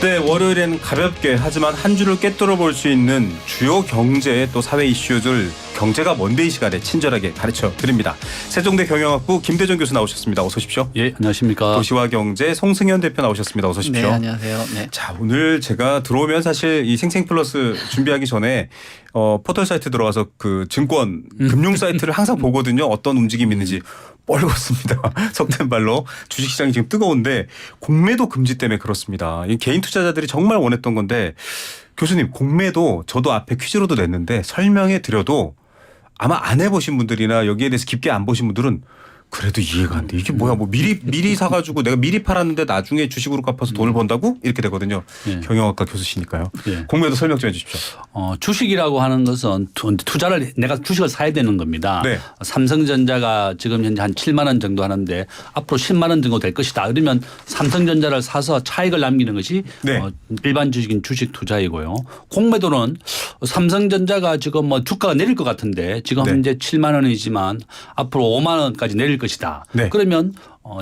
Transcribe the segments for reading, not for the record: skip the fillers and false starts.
네, 월요일엔 가볍게 하지만 한 주를 꿰뚫어 볼 수 있는 주요 경제 또 사회 이슈들 경제가 먼데 이 시간에 친절하게 가르쳐 드립니다. 세종대 경영학부 김대중 교수 나오셨습니다. 어서 오십시오. 예, 안녕하십니까. 도시와 경제 송승현 대표 나오셨습니다. 어서 오십시오. 네, 안녕하세요. 네. 자, 오늘 제가 들어오면 사실 이 생생플러스 준비하기 전에 포털 사이트 들어가서 그 증권 금융 사이트를 항상 보거든요. 어떤 움직임이 있는지 뻘겋습니다. 속된 말로 주식시장이 지금 뜨거운데 공매도 금지 때문에 그렇습니다. 이 개인 투자자들이 정말 원했던 건데 교수님 공매도 저도 앞에 퀴즈로도 냈는데 설명해 드려도 아마 안 해보신 분들이나 여기에 대해서 깊게 안 보신 분들은 그래도 이해가 안 돼. 이게 뭐야? 뭐 미리 사가지고 내가 미리 팔았는데 나중에 주식으로 갚아서 돈을 번다고 이렇게 되거든요. 예. 경영학과 교수시니까요. 예. 공매도 설명 좀 해주십시오. 주식이라고 하는 것은 투자를 내가 주식을 사야 되는 겁니다. 네. 삼성전자가 지금 현재 한 7만 원 정도 하는데 앞으로 10만 원 정도 될 것이다. 그러면 삼성전자를 사서 차익을 남기는 것이 네. 일반적인 주식 투자이고요. 공매도는 삼성전자가 지금 뭐 주가가 내릴 것 같은데 지금 네. 현재 7만 원이지만 앞으로 5만 원까지 내릴 것이다. 네. 그러면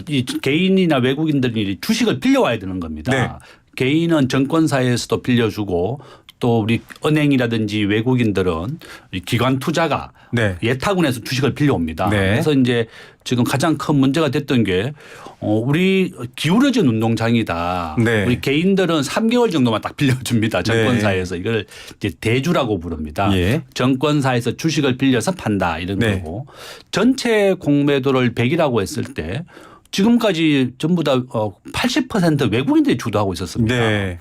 이 개인이나 외국인들이 주식을 빌려와야 되는 겁니다. 네. 개인은 증권사에서도 빌려주고 또 우리 은행이라든지 외국인들은 이 기관 투자가 네. 예탁원에서 주식을 빌려옵니다. 네. 그래서 이제 지금 가장 큰 문제가 됐던 게 우리 기울어진 운동장이다. 네. 우리 개인들은 3개월 정도만 딱 빌려줍니다. 증권사에서 이걸 이제 대주라고 부릅니다. 예. 증권사에서 주식을 빌려서 판다 이런 네. 거고 전체 공매도를 100이라고 했을 때 지금까지 전부 다 80% 외국인들이 주도하고 있었습니다. 네.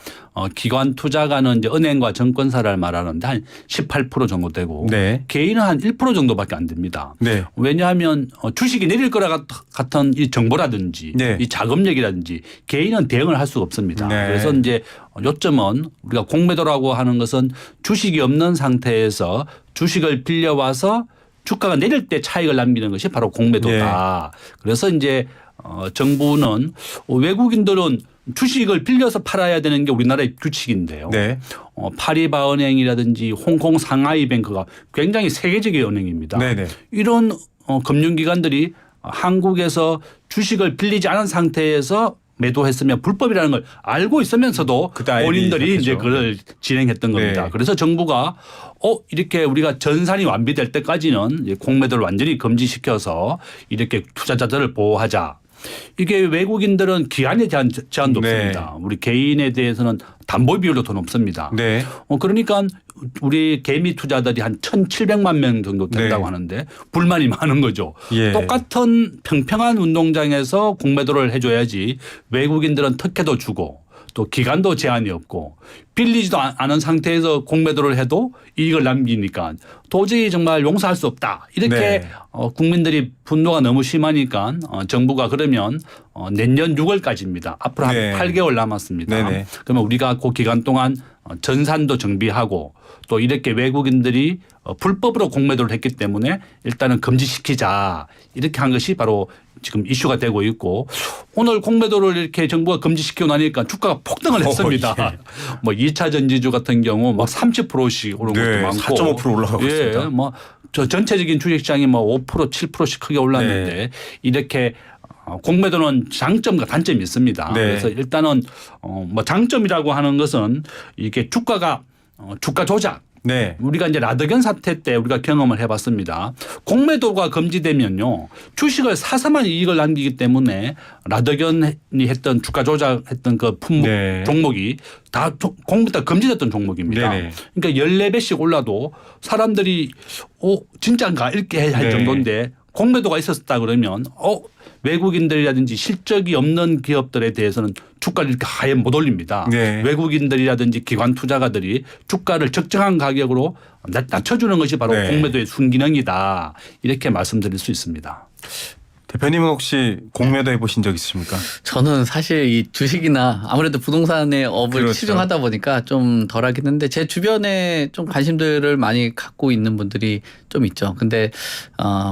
기관 투자가는 이제 은행과 증권사를 말하는데 한 18% 정도 되고 네. 개인은 한 1% 정도밖에 안 됩니다. 네. 왜냐하면 주식이 내릴 거라 같은 이 정보라든지 네. 이 자금력이라든지 개인은 대응을 할 수가 없습니다. 네. 그래서 이제 요점은 우리가 공매도라고 하는 것은 주식이 없는 상태에서 주식을 빌려와서 주가가 내릴 때 차익을 남기는 것이 바로 공매도다. 그래서 이제 정부는 외국인들은 주식을 빌려서 팔아야 되는 게 우리나라의 규칙인데요. 네. 파리바 은행이라든지 홍콩 상하이 뱅크가 굉장히 세계적인 은행입니다. 네네. 이런 금융기관들이 한국에서 주식을 빌리지 않은 상태에서 매도했으면 불법이라는 걸 알고 있으면서도 그때 아예 본인들이 이제 시작했죠. 그걸 진행했던 겁니다. 네. 그래서 정부가 이렇게 우리가 전산이 완비될 때까지는 이제 공매도를 완전히 금지시켜서 이렇게 투자자들을 보호하자. 이게 외국인들은 기한에 대한 제한도 네. 없습니다. 우리 개인에 대해서는 담보 비율도 더 높습니다. 네. 그러니까 우리 개미 투자들이 한 1,700만 명 정도 된다고 네. 하는데 불만이 많은 거죠. 예. 똑같은 평평한 운동장에서 공매도를 해줘야지 외국인들은 특혜도 주고 또 기간도 제한이 없고 빌리지도 않은 상태에서 공매도를 해도 이익을 남기니까 도저히 정말 용서할 수 없다. 이렇게 네. 국민들이 분노가 너무 심하니까 정부가 그러면 내년 6월까지입니다. 앞으로 네. 한 8개월 남았습니다. 네네. 그러면 우리가 그 기간 동안 전산도 정비하고 또 이렇게 외국인들이 불법으로 공매도를 했기 때문에 일단은 금지시키자 이렇게 한 것이 바로 지금 이슈가 되고 있고 오늘 공매도를 이렇게 정부가 금지시키고 나니까 주가가 폭등을 했습니다. 예. 뭐 2차 전지주 같은 경우 막 30%씩 오른 네, 것도 많고 4.5% 올라가고 예, 있습니다. 뭐 저 전체적인 주식시장이 뭐 5% 7%씩 크게 올랐는데 네. 이렇게 공매도는 장점과 단점이 있습니다. 네. 그래서 일단은 뭐 장점이라고 하는 것은 이게 주가가 주가 조작. 네. 우리가 이제 라더견 사태 때 우리가 경험을 해봤습니다. 공매도가 금지되면요 주식을 사서만 이익을 남기기 때문에 라더견이 했던 주가 조작했던 그 품목 네. 종목이 다 공매도가 금지됐던 종목입니다. 네네. 그러니까 14배씩 올라도 사람들이 진짜인가 이렇게 할 네. 정도인데 공매도가 있었다 그러면 외국인들이라든지 실적이 없는 기업들에 대해서는 주가를 이렇게 하에 못 올립니다. 네. 외국인들이라든지 기관 투자가들이 주가를 적정한 가격으로 낮춰주는 것이 바로 네. 공매도의 순기능이다. 이렇게 말씀드릴 수 있습니다. 대표님은 혹시 공매도 해보신 적 있으십니까? 저는 사실 이 주식이나 아무래도 부동산의 업을 그렇죠. 치중하다 보니까 좀 덜하긴 했는데 제 주변에 좀 관심들을 많이 갖고 있는 분들이 좀 있죠. 근데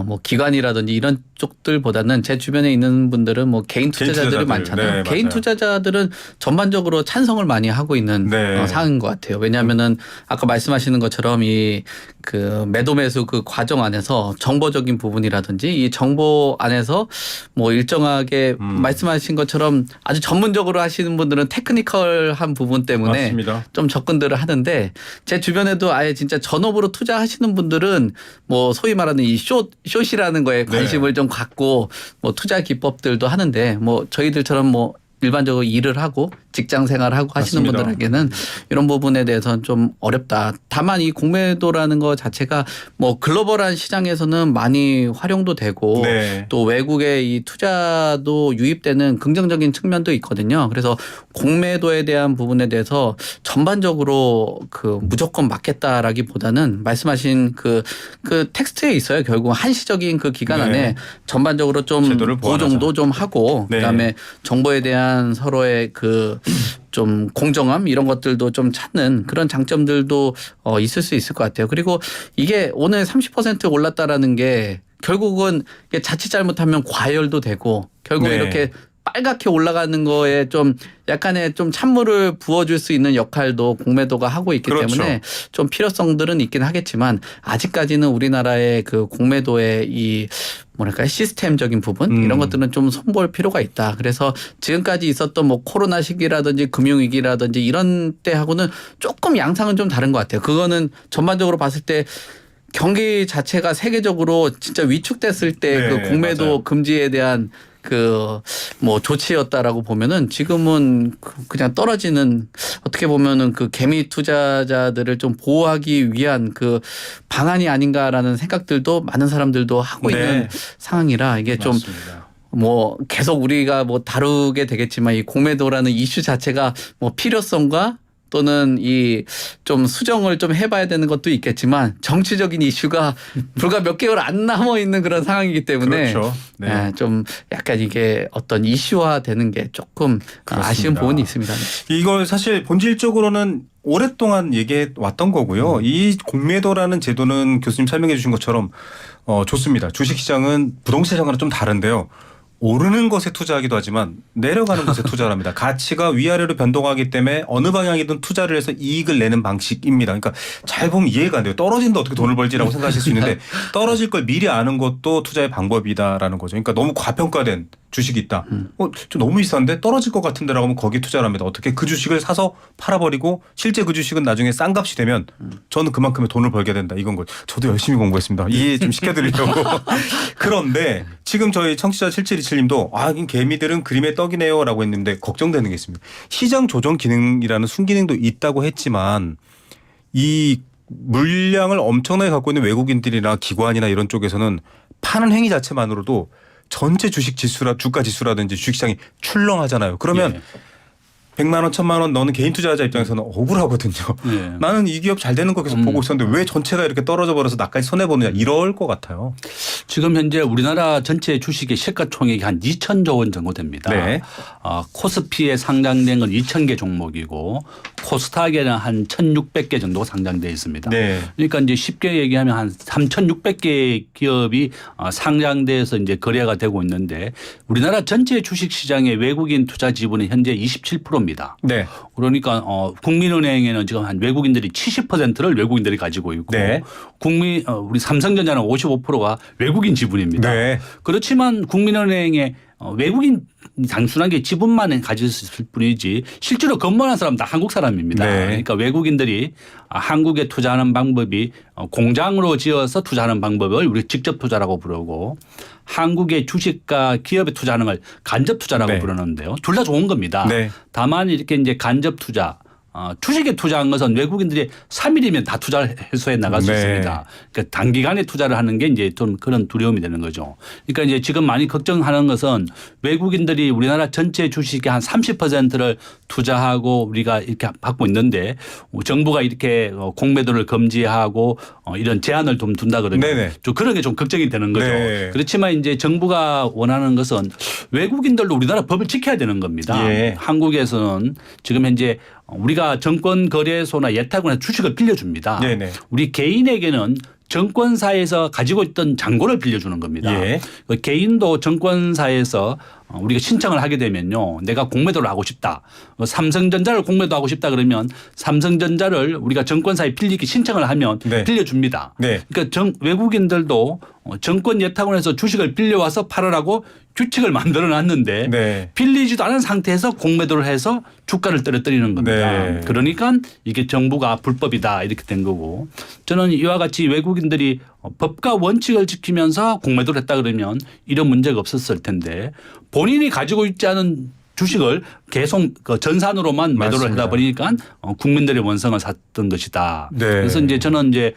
뭐 기관이라든지 이런 쪽들보다는 제 주변에 있는 분들은 뭐 개인 투자자들이 투자자들. 많잖아요. 네, 개인 맞아요. 투자자들은 전반적으로 찬성을 많이 하고 있는 네. 상황인 것 같아요. 왜냐하면은 아까 말씀하시는 것처럼 이 그 매도 매수 그 과정 안에서 정보적인 부분이라든지 이 정보 안에서 대해서 뭐 일정하게 말씀하신 것처럼 아주 전문적으로 하시는 분들은 테크니컬한 부분 때문에 맞습니다. 좀 접근들을 하는데 제 주변에도 아예 진짜 전업으로 투자하시는 분들은 뭐 소위 말하는 이 숏이라는 거에 관심을 좀 갖고 뭐 투자 기법들도 하는데 뭐 저희들처럼 뭐 일반적으로 일을 하고 직장 생활하고 하시는 맞습니다. 분들에게는 이런 부분에 대해서는 좀 어렵다. 다만 이 공매도라는 것 자체가 뭐 글로벌한 시장에서는 많이 활용도 되고 네. 또 외국의 이 투자도 유입되는 긍정적인 측면도 있거든요. 그래서 공매도에 대한 부분에 대해서 전반적으로 그 무조건 맞겠다라기보다는 말씀하신 그 텍스트에 있어요. 결국 한시적인 그 기간 네. 안에 전반적으로 좀 제도를 보완하자. 보정도 좀 하고 네. 그다음에 정보에 대한 서로의 그 좀 공정함 이런 것들도 좀 찾는 그런 장점들도 있을 수 있을 것 같아요. 그리고 이게 오늘 30% 올랐다라는 게 결국은 이게 자칫 잘못하면 과열도 되고 결국 네. 이렇게 빨갛게 올라가는 거에 좀 약간의 좀 찬물을 부어줄 수 있는 역할도 공매도가 하고 있기 그렇죠. 때문에 좀 필요성들은 있긴 하겠지만 아직까지는 우리나라의 그 공매도의 이 뭐랄까요 시스템적인 부분 이런 것들은 좀 손볼 필요가 있다. 그래서 지금까지 있었던 뭐 코로나 시기라든지 금융위기라든지 이런 때하고는 조금 양상은 좀 다른 것 같아요. 그거는 전반적으로 봤을 때 경기 자체가 세계적으로 진짜 위축됐을 때 네, 그 공매도 맞아요. 금지에 대한 그 뭐 조치였다라고 보면은 지금은 그냥 떨어지는 어떻게 보면은 그 개미 투자자들을 좀 보호하기 위한 그 방안이 아닌가라는 생각들도 많은 사람들도 하고 네. 있는 상황이라 이게 좀 맞습니다. 뭐 계속 우리가 뭐 다루게 되겠지만 이 공매도라는 이슈 자체가 뭐 필요성과 또는 이 좀 수정을 좀 해봐야 되는 것도 있겠지만 정치적인 이슈가 불과 몇 개월 안 남아 있는 그런 상황이기 때문에 그렇죠. 네. 예, 좀 약간 이게 어떤 이슈화되는 게 조금 그렇습니다. 아쉬운 부분이 있습니다. 이걸 사실 본질적으로는 오랫동안 얘기해 왔던 거고요. 이 공매도라는 제도는 교수님 설명해 주신 것처럼 좋습니다. 주식시장은 부동산시장과는 좀 다른데요. 오르는 것에 투자하기도 하지만 내려가는 것에 투자를 합니다. 가치가 위아래로 변동하기 때문에 어느 방향이든 투자를 해서 이익을 내는 방식입니다. 그러니까 잘 보면 이해가 안 돼요. 떨어진다 어떻게 돈을 벌지라고 생각하실 수 있는데 떨어질 걸 미리 아는 것도 투자의 방법이다라는 거죠. 그러니까 너무 과평가된 주식이 있다. 좀 너무 비싼데 떨어질 것 같은데라고 하면 거기에 투자를 합니다. 어떻게 그 주식을 사서 팔아버리고 실제 그 주식은 나중에 싼 값이 되면 저는 그만큼의 돈을 벌게 된다. 이건 거죠. 저도 열심히 공부했습니다. 이해 좀 시켜드리려고. 그런데 지금 저희 청취자 7727님도 하긴 개미들은 그림의 떡이네요 라고 했는데 걱정되는 게 있습니다. 시장 조정 기능이라는 순기능도 있다고 했지만 이 물량을 엄청나게 갖고 있는 외국인들이나 기관이나 이런 쪽에서는 파는 행위 자체만으로도 전체 주식 지수라 주가 지수라든지 주식시장이 출렁하잖아요. 그러면 예. 100만 원, 1000만 원 너는 개인 투자자 입장에서는 억울하거든요. 예. 나는 이 기업 잘 되는 거 계속 보고 있었는데 왜 전체가 이렇게 떨어져 버려서 나까지 손해 보느냐 이럴 것 같아요. 지금 현재 우리나라 전체 주식의 시가총액이 한 2,000조 원 정도 됩니다. 네. 코스피에 상장된 건 2,000개 종목이고 코스닥에는 한 1,600개 정도가 상장되어 있습니다. 네. 그러니까 이제 쉽게 얘기하면 한 3,600개 기업이 상장돼서 이제 거래가 되고 있는데 우리나라 전체 주식 시장의 외국인 투자 지분은 현재 27%입니다. 네. 그러니까 국민은행에는 지금 한 외국인들이 70%를 외국인들이 가지고 있고 네. 우리 삼성전자는 55%가 외국인 지분입니다. 네. 그렇지만 국민은행에 외국인 단순하게 지분만 가질 수 있을 뿐이지 실제로 근무하는 사람은 다 한국 사람입니다. 네. 그러니까 외국인들이 한국에 투자하는 방법이 공장으로 지어서 투자하는 방법을 우리 직접 투자라고 부르고 한국의 주식과 기업에 투자하는 걸 간접 투자라고 네. 부르는데요. 둘 다 좋은 겁니다. 네. 다만 이렇게 이제 간접 투자 주식에 투자한 것은 외국인들이 3일이면 다 투자를 해소해 나갈 수 네. 있습니다. 그러니까 단기간에 투자를 하는 게 이제 좀 그런 두려움이 되는 거죠. 그러니까 이제 지금 많이 걱정하는 것은 외국인들이 우리나라 전체 주식의 한 30%를 투자하고 우리가 이렇게 받고 있는데 정부가 이렇게 공매도를 금지하고 이런 제한을 좀 둔다 그러면 네네. 좀 그런 게 좀 걱정이 되는 거죠. 네. 그렇지만 이제 정부가 원하는 것은 외국인들도 우리나라 법을 지켜야 되는 겁니다. 예. 한국에서는 지금 현재 우리가 정권 거래소나 예탁원에서 주식을 빌려줍니다. 네네. 우리 개인에게는 정권사에서 가지고 있던 잔고를 빌려주는 겁니다. 예. 그 개인도 정권사에서 우리가 신청을 하게 되면요. 내가 공매도를 하고 싶다. 삼성전자를 공매도하고 싶다 그러면 삼성전자를 우리가 정권사에 빌리기 신청을 하면 네. 빌려줍니다. 네. 그러니까 외국인들도 정권 예탁원에서 주식을 빌려와서 팔으라고 규칙을 만들어 놨는데 네. 빌리지도 않은 상태에서 공매도를 해서 주가를 떨어뜨리는 겁니다. 네. 그러니까 이게 정부가 불법이다 이렇게 된 거고 저는 이와 같이 외국인들이 법과 원칙을 지키면서 공매도를 했다 그러면 이런 문제가 없었을 텐데 본인이 가지고 있지 않은 주식을 계속 그 전산으로만 매도를 맞습니다. 하다 보니까 국민들의 원성을 샀던 것이다. 네. 그래서 이제 저는 이제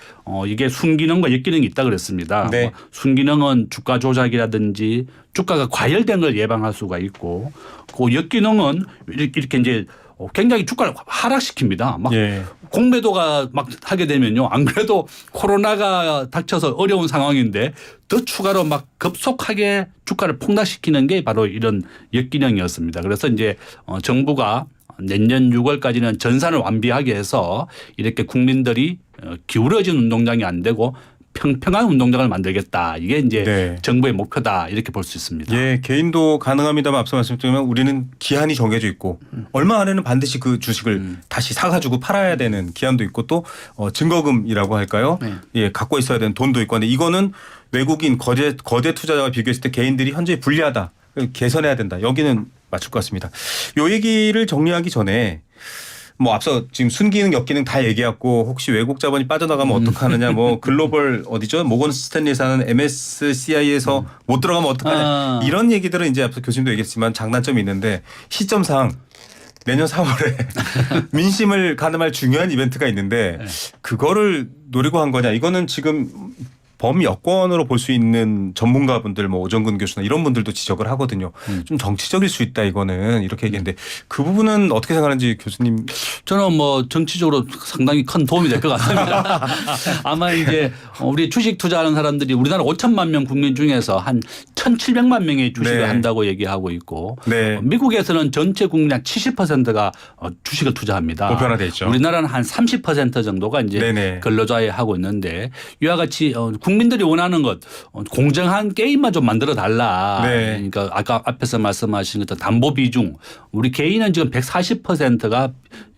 이게 순기능과 역기능이 있다 그랬습니다. 네. 뭐 순기능은 주가 조작이라든지 주가가 과열된 걸 예방할 수가 있고 그 역기능은 이렇게 이제 굉장히 주가를 하락시킵니다. 막 예. 공매도가 막 하게 되면요. 안 그래도 코로나가 닥쳐서 어려운 상황인데 더 추가로 막 급속하게 주가를 폭락시키는 게 바로 이런 역기능이었습니다. 그래서 이제 정부가 내년 6월까지는 전산을 완비하게 해서 이렇게 국민들이 기울어진 운동장이 안 되고 평평한 운동장을 만들겠다. 이게 이제 네. 정부의 목표다. 이렇게 볼 수 있습니다. 예, 개인도 가능합니다만 앞서 말씀드리면 우리는 기한이 정해져 있고 얼마 안에는 반드시 그 주식을 다시 사가지고 팔아야 되는 기한도 있고 또 증거금이라고 할까요? 네. 예, 갖고 있어야 되는 돈도 있고. 근데 이거는 외국인 거대 투자자와 비교했을 때 개인들이 현저히 불리하다. 개선해야 된다. 여기는 맞출 것 같습니다. 요 얘기를 정리하기 전에 뭐 앞서 지금 순기능, 역기능 다 얘기했고 혹시 외국 자본이 빠져나가면 어떡하느냐 뭐 글로벌 어디죠? 모건 스탠리 사는 MSCI에서 못 들어가면 어떡하냐 이런 얘기들은 이제 앞서 교수님도 얘기했지만 장단점이 있는데 시점상 내년 4월에 민심을 가늠할 중요한 이벤트가 있는데 그거를 노리고 한 거냐 이거는 지금 범여권으로 볼 수 있는 전문가분들 뭐 오정근 교수나 이런 분들도 지적을 하거든요. 좀 정치적일 수 있다 이거는 이렇게 얘기했는데 그 부분은 어떻게 생각하는지 교수님. 저는 뭐 정치적으로 상당히 큰 도움이 될 것 같습니다. 아마 이제 우리 주식 투자하는 사람들이 우리나라 5천만 명 국민 중에서 한 1,700만 명의 주식을 네. 한다고 얘기하고 있고 네. 미국에서는 전체 국민 한 70%가 주식을 투자합니다. 보편화돼 있죠. 우리나라는 한 30% 정도가 이제 네네. 근로자에 하고 있는데 이와 같이 국민들이 원하는 것 공정한 게임만 좀 만들어 달라. 네. 그러니까 아까 앞에서 말씀하신 것처럼 담보 비중 우리 개인은 지금 140%가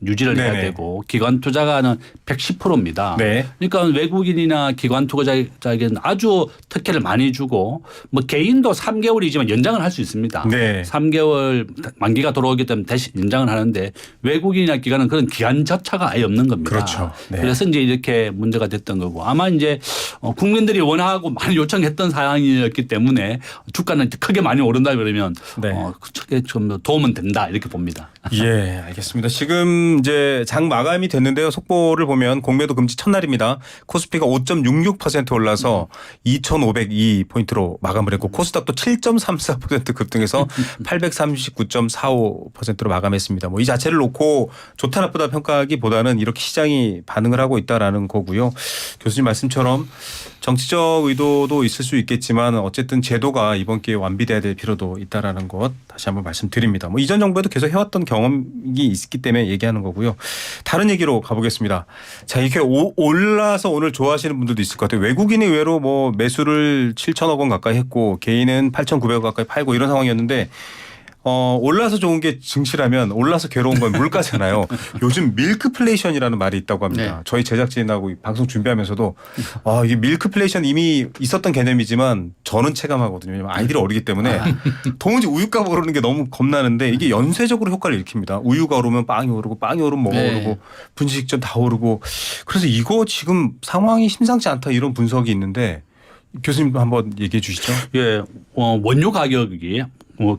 유지를 해야 네네. 되고 기관 투자가는 110%입니다. 네. 그러니까 외국인이나 기관 투자자에게는 아주 특혜를 많이 주고 뭐 개인도 3개월이지만 연장을 할 수 있습니다. 네. 3개월 만기가 돌아오기 때문에 다시 연장을 하는데 외국인이나 기관은 그런 기간 자체가 아예 없는 겁니다. 그렇죠. 네. 그래서 이제 이렇게 문제가 됐던 거고 아마 이제 국민들이 원하고 많이 요청했던 사항이었기 때문에 주가는 크게 많이 오른다 그러면 네. 크게 좀 도움은 된다 이렇게 봅니다. 예, 알겠습니다. 지금 이제 장 마감이 됐는데요. 속보를 보면 공매도 금지 첫날입니다. 코스피가 5.66% 올라서 2,502포인트로 마감을 했고 코스닥도 7.34% 급등해서 839.45%로 마감했습니다. 뭐 이 자체를 놓고 좋다 나쁘다 평가하기보다는 이렇게 시장이 반응을 하고 있다라는 거고요. 교수님 말씀처럼 정치적 의도도 있을 수 있겠지만 어쨌든 제도가 이번 기회에 완비돼야 될 필요도 있다라는 것 다시 한번 말씀드립니다. 뭐 이전 정부에도 계속 해왔던 경험이 있기 때문에 얘기하는 거고요. 다른 얘기로 가보겠습니다. 자, 이렇게 올라서 오늘 좋아하시는 분들도 있을 것 같아요. 외국인이 의외로 뭐 매수를 7천억 원 가까이 했고 개인은 8,900억 가까이 팔고 이런 상황이었는데 올라서 좋은 게 증시라면 올라서 괴로운 건 물가잖아요. 요즘 밀크플레이션이라는 말이 있다고 합니다. 네. 저희 제작진하고 방송 준비하면서도 이게 밀크플레이션 이미 있었던 개념이지만 저는 체감하거든요. 왜냐면 아이들이 어리기 때문에 도무지 우유값 오르는 게 너무 겁나는데 이게 연쇄적으로 효과를 일으킵니다. 우유가 오르면 빵이 오르고 빵이 오르면 뭐가 네. 오르고 분식점 다 오르고 그래서 이거 지금 상황이 심상치 않다 이런 분석이 있는데 교수님 한번 얘기해 주시죠. 예, 원유 가격이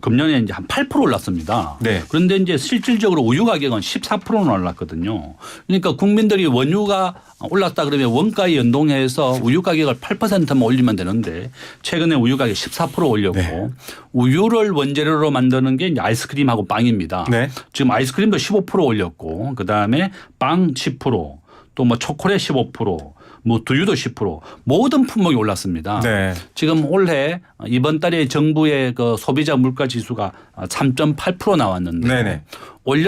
금년에 이제 한 8% 올랐습니다. 네. 그런데 이제 실질적으로 우유 가격은 14%는 올랐거든요. 그러니까 국민들이 원유가 올랐다 그러면 원가에 연동해서 우유 가격을 8%만 올리면 되는데 최근에 우유 가격 14% 올렸고 네. 우유를 원재료로 만드는 게 이제 아이스크림하고 빵입니다. 네. 지금 아이스크림도 15% 올렸고 그다음에 빵 10%, 또 뭐 초콜릿 15%, 뭐 두유도 10% 모든 품목이 올랐습니다. 네. 지금 올해 이번 달에 정부의 그 소비자 물가 지수가 3.8% 나왔는데 네네. 올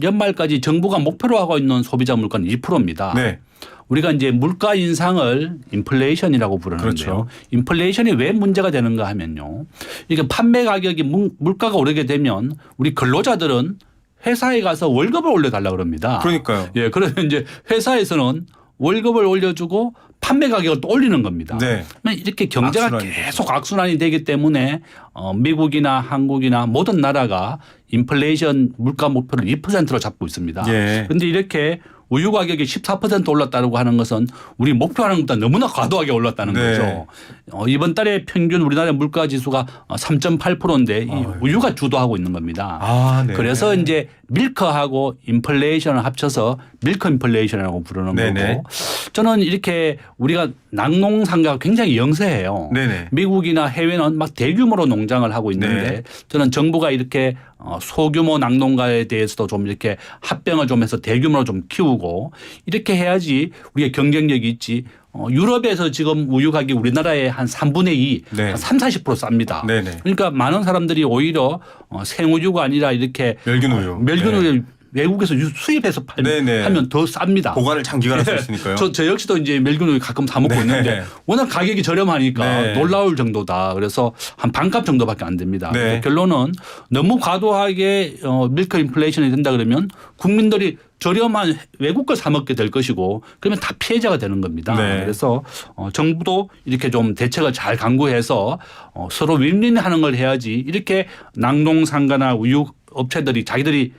연말까지 정부가 목표로 하고 있는 소비자 물가는 2%입니다. 네. 우리가 이제 물가 인상을 인플레이션이라고 부르는데요. 그렇죠. 인플레이션이 왜 문제가 되는가 하면요. 이게 판매 가격이 물가가 오르게 되면 우리 근로자들은 회사에 가서 월급을 올려달라 그럽니다. 그러니까요. 예, 그러면 이제 회사에서는 월급을 올려주고 판매 가격을 또 올리는 겁니다. 네. 이렇게 경제가 악순환이 계속 악순환이 되기 때문에 미국이나 한국이나 모든 나라가 인플레이션 물가 목표를 2%로 잡고 있습니다. 그런데 예. 이렇게 우유 가격이 14% 올랐다고 하는 것은 우리 목표하는 것보다 너무나 과도하게 올랐다는 네. 거죠. 이번 달에 평균 우리나라 물가 지수가 3.8%인데 이 우유가 주도하고 있는 겁니다. 아, 네. 그래서 이제 밀크하고 인플레이션을 합쳐서 밀크 인플레이션이라고 부르는 네네. 거고 저는 이렇게 우리가 낙농 상가가 굉장히 영세해요. 네네. 미국이나 해외는 막 대규모로 농장을 하고 있는데 네. 저는 정부가 이렇게 소규모 낙농가에 대해서도 좀 이렇게 합병을 좀 해서 대규모로 좀 키우고 이렇게 해야지 우리의 경쟁력이 있지. 유럽에서 지금 우유 가격이 우리나라의 한 3분의 2, 네. 3, 40% 쌉니다. 네네. 그러니까 많은 사람들이 오히려 생우유가 아니라 이렇게 멸균 우유. 멸균 우유 외국에서 수입해서 네네. 하면 더 쌉니다. 보관을 장기간 할 수 있으니까요. 저 역시도 이제 멸균 우유 가끔 사 먹고 네. 있는데 워낙 가격이 저렴하니까 네. 놀라울 정도다. 그래서 한 반값 정도밖에 안 됩니다. 네. 그래서 결론은 너무 과도하게 밀크 인플레이션이 된다 그러면 국민들이 저렴한 외국 걸 사 먹게 될 것이고 그러면 다 피해자가 되는 겁니다. 네. 그래서 정부도 이렇게 좀 대책을 잘 강구해서 서로 윈윈하는 걸 해야지 이렇게 낙농상가나 우유 업체들이 자기들이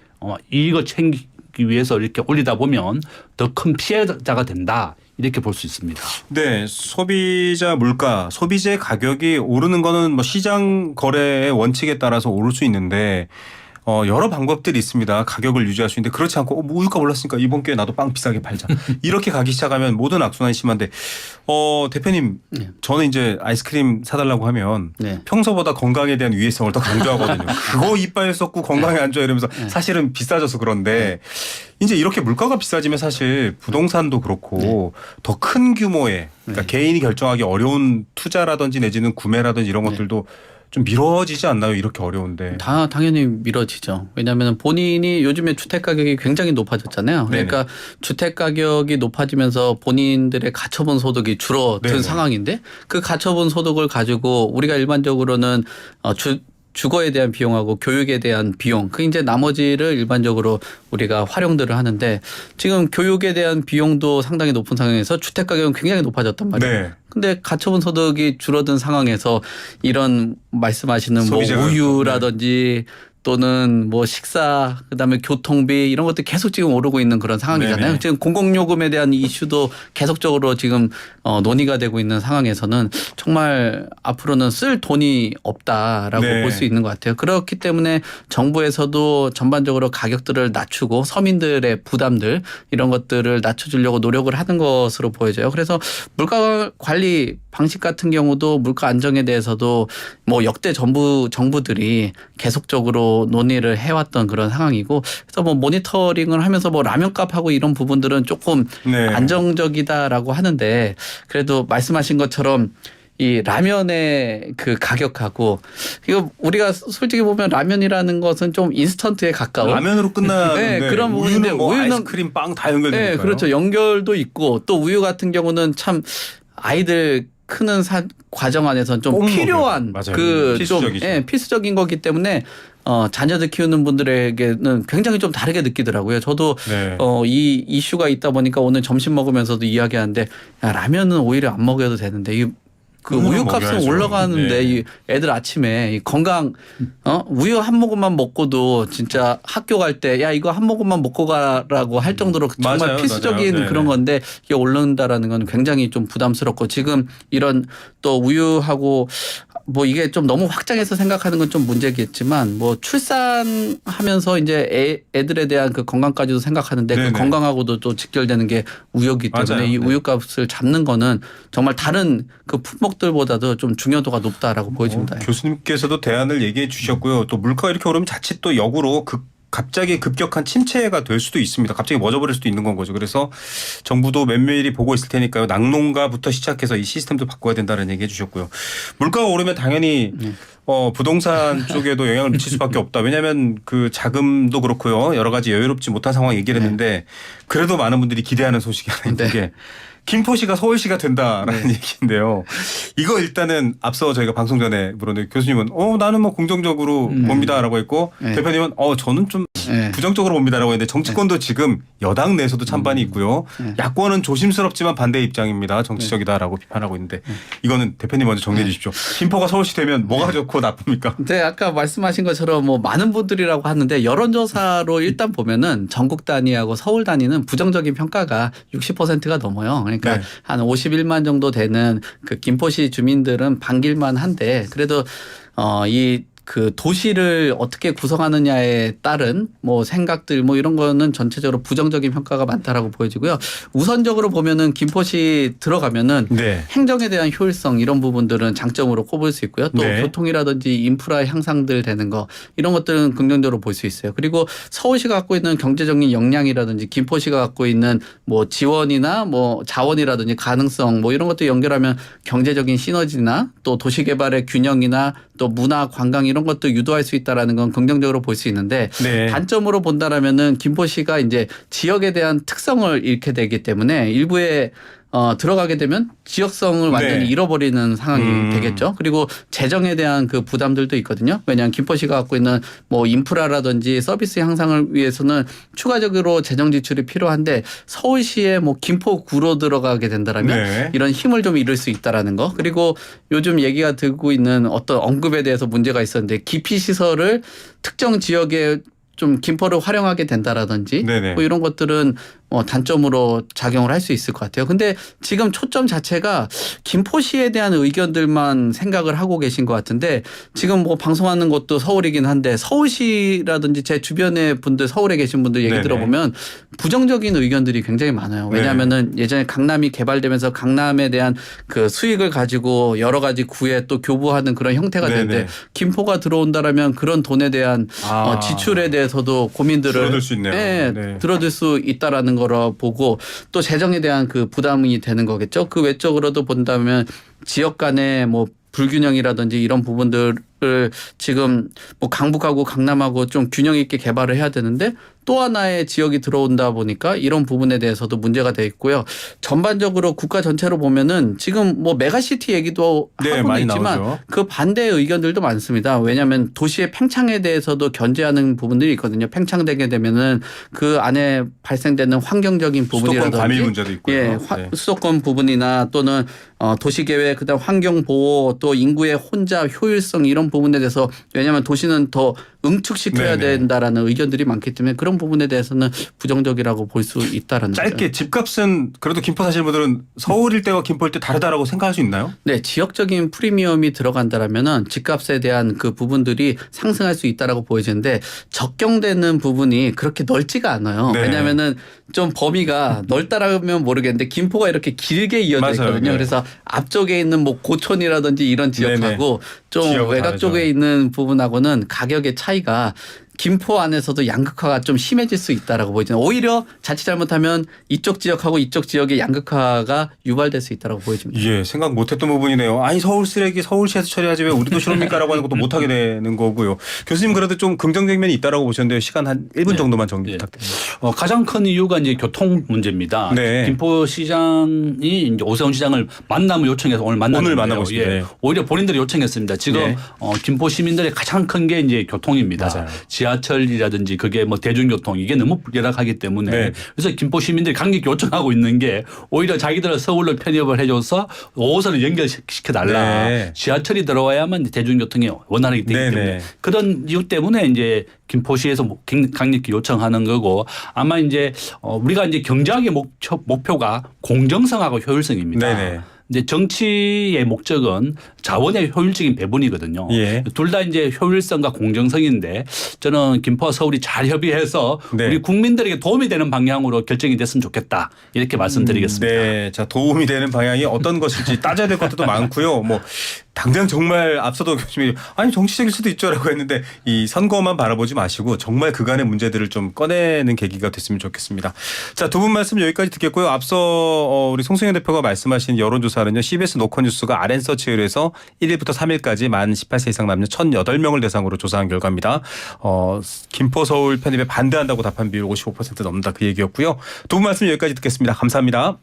이익을 챙기기 위해서 이렇게 올리다 보면 더 큰 피해자가 된다. 이렇게 볼 수 있습니다. 네, 소비자 물가, 소비재 가격이 오르는 거는 뭐 시장 거래의 원칙에 따라서 오를 수 있는데 여러 방법들이 있습니다. 가격을 유지할 수 있는데 그렇지 않고 뭐 우유가 올랐으니까 이번 기회에 나도 빵 비싸게 팔자. 이렇게 가기 시작하면 모든 악순환이 심한데 대표님 네. 저는 이제 아이스크림 사달라고 하면 네. 평소보다 건강에 대한 위해성을 더 강조하거든요. 그거 이빨 썩고 건강에 안 좋아 이러면서 사실은 비싸져서 그런데 이제 이렇게 물가가 비싸지면 사실 부동산도 그렇고 더 큰 규모의 그러니까 개인이 결정하기 어려운 투자라든지 내지는 구매라든지 이런 것들도 좀 미뤄지지 않나요? 이렇게 어려운데. 당연히 미뤄지죠. 왜냐하면 본인이 요즘에 주택 가격이 굉장히 높아졌잖아요. 그러니까 주택 가격이 높아지면서 본인들의 가처분 소득이 줄어든 네네. 상황인데 그 가처분 소득을 가지고 우리가 일반적으로는 주거에 대한 비용하고 교육에 대한 비용, 그 이제 나머지를 일반적으로 우리가 활용들을 하는데 지금 교육에 대한 비용도 상당히 높은 상황에서 주택 가격은 굉장히 높아졌단 말이에요. 네. 근데 가처분 소득이 줄어든 상황에서 이런 말씀하시는 뭐 소비자가 우유라든지 또는 뭐 식사 그다음에 교통비 이런 것도 계속 지금 오르고 있는 그런 상황이잖아요. 네네. 지금 공공요금에 대한 이슈도 계속적으로 지금 논의가 되고 있는 상황에서는 정말 앞으로는 쓸 돈이 없다라고 네. 볼 수 있는 것 같아요. 그렇기 때문에 정부에서도 전반적으로 가격들을 낮추고 서민들의 부담들 이런 것들을 낮춰주려고 노력을 하는 것으로 보여져요. 그래서 물가 관리 방식 같은 경우도 물가 안정에 대해서도 뭐 역대 정부들이 계속적으로 논의를 해왔던 그런 상황이고 그래서 뭐 모니터링을 하면서 뭐 라면값하고 이런 부분들은 조금 네. 안정적이다라고 하는데 그래도 말씀하신 것처럼 이 라면의 그 가격하고 이거 우리가 솔직히 보면 라면이라는 것은 좀 인스턴트에 가까운 라면으로 끝나는데 네, 그런 부분인데 우유는 뭐 우유는 아이스크림 빵 다 연결되니까요. 네, 그렇죠. 연결도 있고 또 우유 같은 경우는 참 아이들 크는 과정 안에서는 좀 꼭 필요한 먹여요. 맞아요. 그 필수적이죠. 좀 필수적인 거기 때문에 자녀들 키우는 분들에게는 굉장히 좀 다르게 느끼더라고요. 저도 네. 이 이슈가 있다 보니까 오늘 점심 먹으면서도 이야기하는데 야, 라면은 오히려 안 먹여도 되는데 그 그거는 우유값은 먹여야죠. 올라가는데 네. 이 애들 아침에 이 건강 우유 한 모금만 먹고도 진짜 학교 갈 때 야 이거 한 모금만 먹고 가라고 할 정도로 정말 맞아요, 필수적인 맞아요. 그런 네네. 건데 이게 오른다라는 건 굉장히 좀 부담스럽고 지금 이런 또 우유하고 뭐 이게 좀 너무 확장해서 생각하는 건 좀 문제겠지만 뭐 출산하면서 이제 애들에 대한 그 건강까지도 생각하는데 네네. 그 건강하고도 또 직결되는 게 우유기 때문에 맞아요. 이 네. 우유값을 잡는 거는 정말 다른 그 품목들보다도 좀 중요도가 높다라고 보여집니다. 교수님께서도 대안을 얘기해 주셨고요. 또 물가가 이렇게 오르면 자칫 또 역으로 갑자기 급격한 침체가 될 수도 있습니다. 갑자기 멎어버릴 수도 있는 건 거죠. 그래서 정부도 면밀히 보고 있을 테니까요. 낙농가부터 시작해서 이 시스템도 바꿔야 된다는 얘기 해주셨고요. 물가가 오르면 당연히 부동산 쪽에도 영향을 미칠 수밖에 없다. 왜냐하면 그 자금도 그렇고요. 여러 가지 여유롭지 못한 상황 얘기를 했는데 그래도 많은 분들이 기대하는 소식이 하나 있는 게 김포시가 서울시가 된다라는 얘기인데요. 이거 일단은 앞서 저희가 방송 전에 물었는데 교수님은 나는 뭐 긍정적으로 봅니다라고 했고 대표님은 저는 좀 부정적으로 봅니다라고 했는데 정치권도 지금 여당 내에서도 찬반이 있고요. 야권은 조심스럽지만 반대 입장입니다. 정치적이다라고 비판하고 있는데 이거는 대표님 먼저 정리해 주십시오. 김포가 서울시 되면 뭐가 좋고 나쁩니까? 네, 아까 말씀하신 것처럼 뭐 많은 분들이라고 하는데 여론조사로 일단 보면은 전국 단위하고 서울 단위는 부정적인 평가가 60%가 넘어요. 그러니까 네. 한 51만 정도 되는 그 김포시 주민들은 반길만 한데 그래도 이 그 도시를 어떻게 구성하느냐에 따른 뭐 생각들 뭐 이런 거는 전체적으로 부정적인 평가가 많다라고 보여지고요. 우선적으로 보면은 김포시 들어가면은 네. 행정에 대한 효율성 이런 부분들은 장점으로 꼽을 수 있고요. 또 네. 교통이라든지 인프라 향상들 되는 거 이런 것들은 긍정적으로 볼 수 있어요. 그리고 서울시가 갖고 있는 경제적인 역량이라든지 김포시가 갖고 있는 뭐 지원이나 뭐 자원이라든지 가능성 뭐 이런 것도 연결하면 경제적인 시너지나 또 도시개발의 균형이나 또 문화 관광 이런 것도 유도할 수 있다라는 건 긍정적으로 볼 수 있는데 네. 단점으로 본다라면은 김포시가 이제 지역에 대한 특성을 잃게 되기 때문에 일부에 들어가게 되면 지역성을 완전히 네. 잃어버리는 상황이 되겠죠. 그리고 재정에 대한 그 부담들도 있거든요. 왜냐하면 김포시가 갖고 있는 뭐 인프라라든지 서비스 향상을 위해서는 추가적으로 재정 지출이 필요한데 서울시에 뭐 김포구로 들어가게 된다라면 네. 이런 힘을 좀 잃을 수 있다라는 거. 그리고 요즘 얘기가 되고 있는 어떤 언급에 대해서 문제가 있었는데 기피 시설을 특정 지역에 좀 김포를 활용하게 된다라든지 네네. 뭐 이런 것들은 단점으로 작용을 할 수 있을 것 같아요. 근데 지금 초점 자체가 김포시에 대한 의견들만 생각을 하고 계신 것 같은데 지금 뭐 방송하는 것도 서울이긴 한데 서울시라든지 제 주변의 분들 서울에 계신 분들 얘기 네네. 들어보면 부정적인 의견들이 굉장히 많아요. 왜냐하면은 예전에 강남이 개발되면서 강남에 대한 그 수익을 가지고 여러 가지 구에 또 교부하는 그런 형태가 네네. 되는데 김포가 들어온다라면 그런 돈에 대한 지출에 대해서도 고민들을 줄어들 수 있네요. 네, 네. 들어줄 수 있다라는 거라 보고 또 재정에 대한 그 부담이 되는 거겠죠. 그 외적으로도 본다면 지역 간의 뭐 불균형이라든지 이런 부분들을 지금 뭐 강북하고 강남하고 좀 균형 있게 개발을 해야 되는데 또 하나의 지역이 들어온다 보니까 이런 부분에 대해서도 문제가 돼 있고요. 전반적으로 국가 전체로 보면은 지금 뭐 메가시티 얘기도 네, 하고는 많이 있지만 나오죠. 그 반대 의견들도 많습니다. 왜냐하면 도시의 팽창에 대해서도 견제하는 부분들이 있거든요. 팽창되게 되면은 그 안에 발생되는 환경적인 부분이라든지 수도권 과밀 문제도 있고요. 예, 네. 수도권 부분이나 또는 도시계획 그다음 환경보호 또 인구의 혼잡 효율성 이런 부분에 대해서 왜냐하면 도시는 더 응축시켜야 네네. 된다라는 의견들이 많기 때문에 그런 부분에 대해서는 부정적이라고 볼 수 있다라는 거죠. 짧게 집값은 그래도 김포 사시는 분들은 서울일 때와 김포일 때 다르다라고 생각할 수 있나요? 네, 지역적인 프리미엄이 들어간다라면은 집값에 대한 그 부분들이 상승할 수 있다라고 보여지는데 적경되는 부분이 그렇게 넓지가 않아요. 네. 왜냐하면은 좀 범위가 넓다라면 모르겠는데 김포가 이렇게 길게 이어져 맞아요. 있거든요. 네. 그래서 앞쪽에 있는 뭐 고촌이라든지 이런 지역하고 좀 지역은 외곽 다르죠. 쪽에 있는 부분하고는 가격의 차이가 김포 안에서도 양극화가 좀 심해질 수 있다라고 보이죠. 오히려 자칫 잘못하면 이쪽 지역하고 이쪽 지역의 양극화가 유발될 수 있다라고 보여집니다. 예, 생각 못했던 부분이네요. 아니 서울 쓰레기 서울시에서 처리하지 왜 우리 도시로입니까라고 하는 것도 못하게 되는 거고요. 교수님 그래도 좀 긍정적인 면이 있다라고 보셨는데요. 시간 한 1분 정도만 정리 부탁드립니다. 가장 큰 이유가 이제 교통 문제입니다. 네. 김포시장이 이제 오세훈 시장을 만남을 요청해서 오늘 만났는데요. 만나고 있습니다. 네. 오히려 본인들이 요청했습니다. 지금 네. 김포 시민들의 가장 큰 게 이제 교통입니다. 맞아요. 지하철이라든지 그게 뭐 대중교통 이게 너무 열악하기 때문에 네. 그래서 김포 시민들이 강력히 요청하고 있는 게 오히려 자기들은 서울로 편입을 해줘서 5호선을 연결시켜달라. 네. 지하철이 들어와야만 대중교통이 원활하게 되기 네, 때문에 네. 그런 이유 때문에 이제 김포시에서 강력히 요청하는 거고 아마 이제 우리가 이제 경제학의 목표가 공정성하고 효율성입니다. 네네. 이제 정치의 목적은 자원의 효율적인 배분이거든요. 예. 둘 다 이제 효율성과 공정성인데 저는 김포와 서울이 잘 협의해서 네. 우리 국민들에게 도움이 되는 방향으로 결정이 됐으면 좋겠다. 이렇게 말씀드리겠습니다. 네, 자 도움이 되는 방향이 어떤 것일지 따져야 될 것도 많고요. 뭐 당장 정말 앞서도 교수님이 아니 정치적일 수도 있죠라고 했는데 이 선거만 바라보지 마시고 정말 그간의 문제들을 좀 꺼내는 계기가 됐으면 좋겠습니다. 자, 두 분 말씀 여기까지 듣겠고요. 앞서 우리 송승현 대표가 말씀하신 여론조사는요. CBS 노컷뉴스가 RN서치에 의해서 1일부터 3일까지 만 18세 이상 남녀 1,008명을 대상으로 조사한 결과입니다. 김포 서울 편입에 반대한다고 답한 비율 55% 넘는다 그 얘기였고요. 두 분 말씀 여기까지 듣겠습니다. 감사합니다.